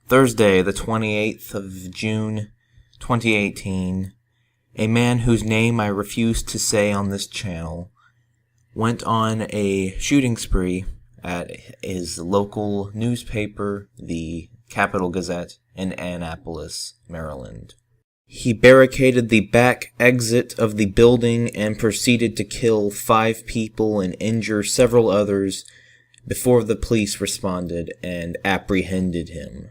Thursday, the 28th of June, 2018, a man whose name I refuse to say on this channel went on a shooting spree at his local newspaper, the Capital Gazette, in Annapolis, Maryland. He barricaded the back exit of the building and proceeded to kill 5 people and injure several others before the police responded and apprehended him.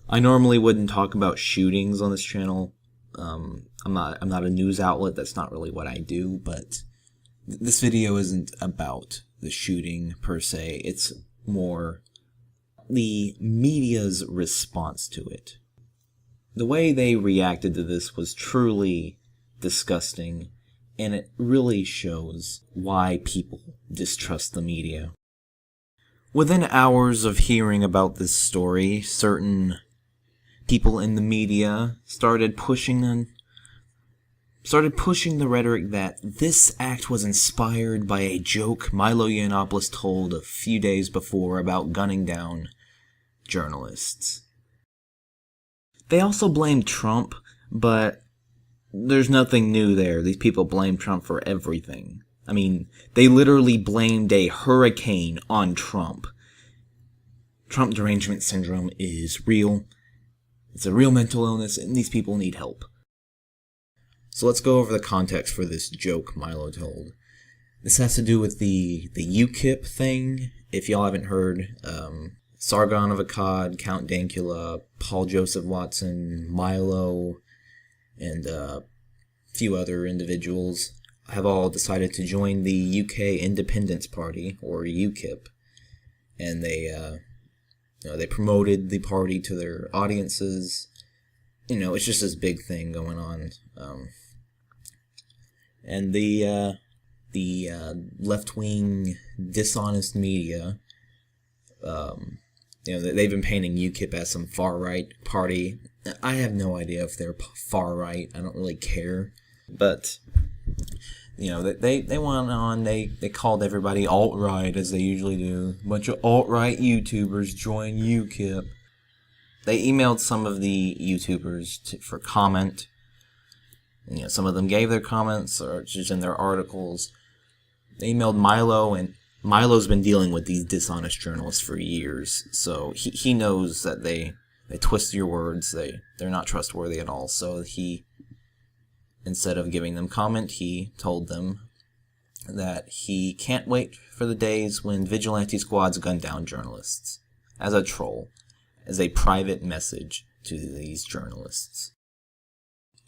I normally wouldn't talk about shootings on this channel. I'm not a news outlet. That's not really what I do, but this video isn't about the shooting per se. It's more the media's response to it. The way they reacted to this was truly disgusting, and it really shows why people distrust the media. Within hours of hearing about this story, certain people in the media started pushing the rhetoric that this act was inspired by a joke Milo Yiannopoulos told a few days before about gunning down journalists. They also blamed Trump, but there's nothing new there. These people blame Trump for everything. I mean, they literally blamed a hurricane on Trump. Trump derangement syndrome is real. It's a real mental illness, and these people need help. So let's go over the context for this joke Milo told. This has to do with the UKIP thing. If y'all haven't heard, Sargon of Akkad, Count Dankula, Paul Joseph Watson, Milo, and a few other individuals have all decided to join the UK Independence Party, or UKIP, and they promoted the party to their audiences. It's just this big thing going on. And the left-wing dishonest media, they've been painting UKIP as some far-right party. I have no idea if they're far-right. I don't really care. But they went on, they called everybody alt-right, as they usually do. A bunch of alt-right YouTubers join UKIP. They emailed some of the YouTubers for comment. Some of them gave their comments, or just in their articles. They emailed Milo, and Milo's been dealing with these dishonest journalists for years, so he knows that they twist your words, they're not trustworthy at all, so instead of giving them comment, he told them that he can't wait for the days when vigilante squads gun down journalists, as a troll, as a private message to these journalists.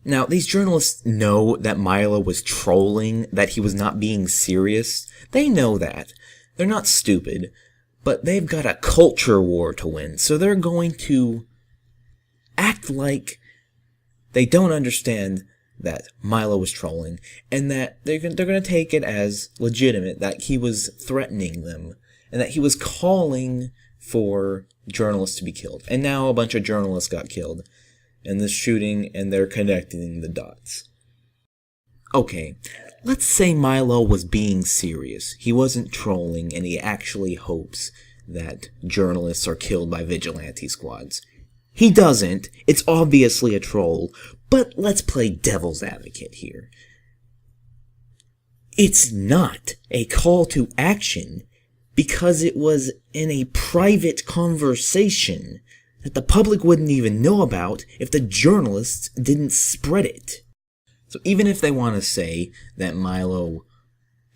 Now, these journalists know that Milo was trolling, that he was not being serious. They know that. They're not stupid, but they've got a culture war to win, so they're going to act like they don't understand that Milo was trolling, and that they're going to take it as legitimate, that he was threatening them, and that he was calling for journalists to be killed. And now a bunch of journalists got killed in this shooting, and they're connecting the dots. Okay, let's say Milo was being serious. He wasn't trolling, and he actually hopes that journalists are killed by vigilante squads. He doesn't. It's obviously a troll. But let's play devil's advocate here. It's not a call to action because it was in a private conversation that the public wouldn't even know about if the journalists didn't spread it. So even if they want to say that Milo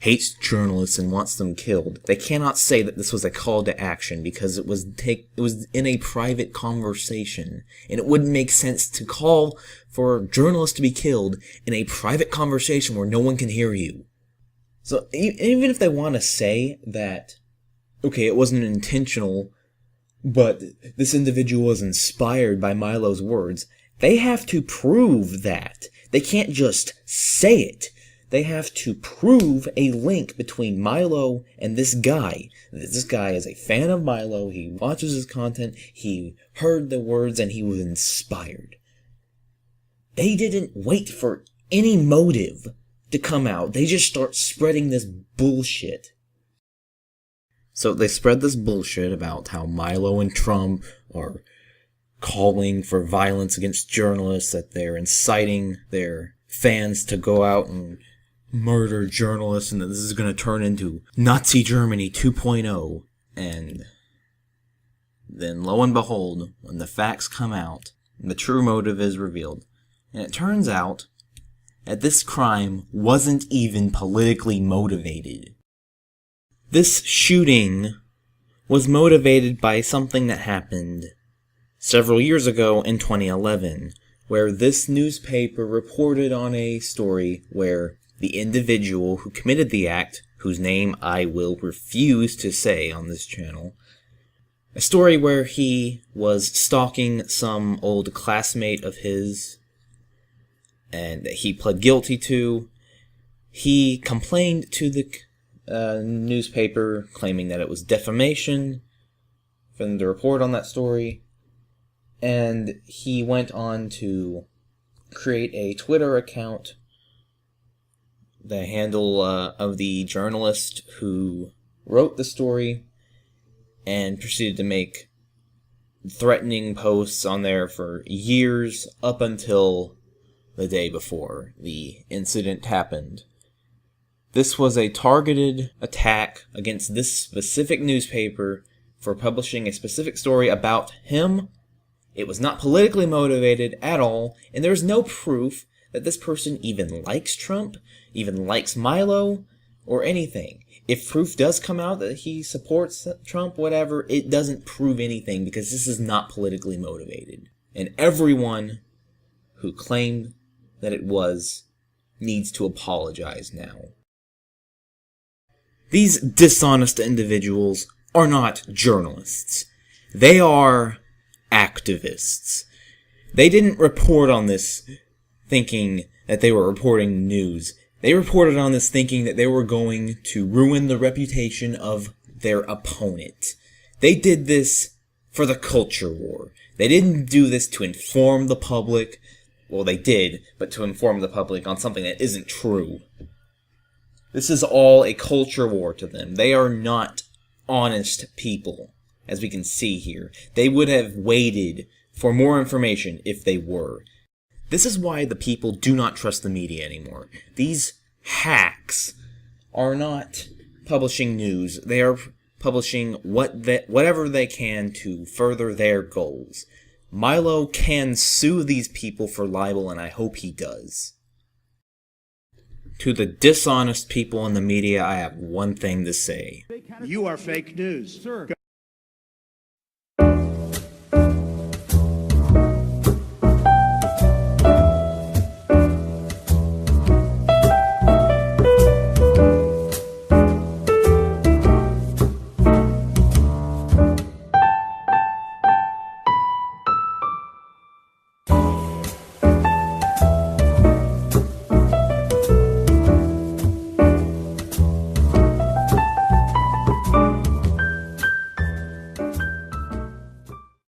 hates journalists and wants them killed, they cannot say that this was a call to action because it was in a private conversation, and it wouldn't make sense to call for journalists to be killed in a private conversation where no one can hear you. So even if they want to say that, okay, it wasn't intentional, but this individual was inspired by Milo's words, they have to prove that. They can't just say it. They have to prove a link between Milo and this guy. This guy is a fan of Milo, he watches his content, he heard the words, and he was inspired. They didn't wait for any motive to come out. They just start spreading this bullshit. So they spread this bullshit about how Milo and Trump are calling for violence against journalists, that they're inciting their fans to go out and murder journalists, and that this is going to turn into Nazi Germany 2.0. And then, lo and behold, when the facts come out, the true motive is revealed. And it turns out that this crime wasn't even politically motivated. This shooting was motivated by something that happened several years ago in 2011, where this newspaper reported on a story where the individual who committed the act, whose name I will refuse to say on this channel, a story where he was stalking some old classmate of his, and that he pled guilty to. He complained to the newspaper, claiming that it was defamation for them to report on that story, and he went on to create a Twitter account, the handle of the journalist who wrote the story, and proceeded to make threatening posts on there for years up until the day before the incident happened. This was a targeted attack against this specific newspaper for publishing a specific story about him. It was not politically motivated at all, and there's no proof that this person even likes Trump, even likes Milo, or anything. If proof does come out that he supports Trump, whatever, it doesn't prove anything because this is not politically motivated. And everyone who claimed that it was needs to apologize now. These dishonest individuals are not journalists. They are activists. They didn't report on this thinking that they were reporting news. They reported on this thinking that they were going to ruin the reputation of their opponent. They did this for the culture war. They didn't do this to inform the public. Well, they did, but to inform the public on something that isn't true. This is all a culture war to them. They are not honest people, as we can see here. They would have waited for more information if they were. This is why the people do not trust the media anymore. These hacks are not publishing news. They are publishing whatever they can to further their goals. Milo can sue these people for libel, and I hope he does. To the dishonest people in the media, I have one thing to say. You are fake news. Sir.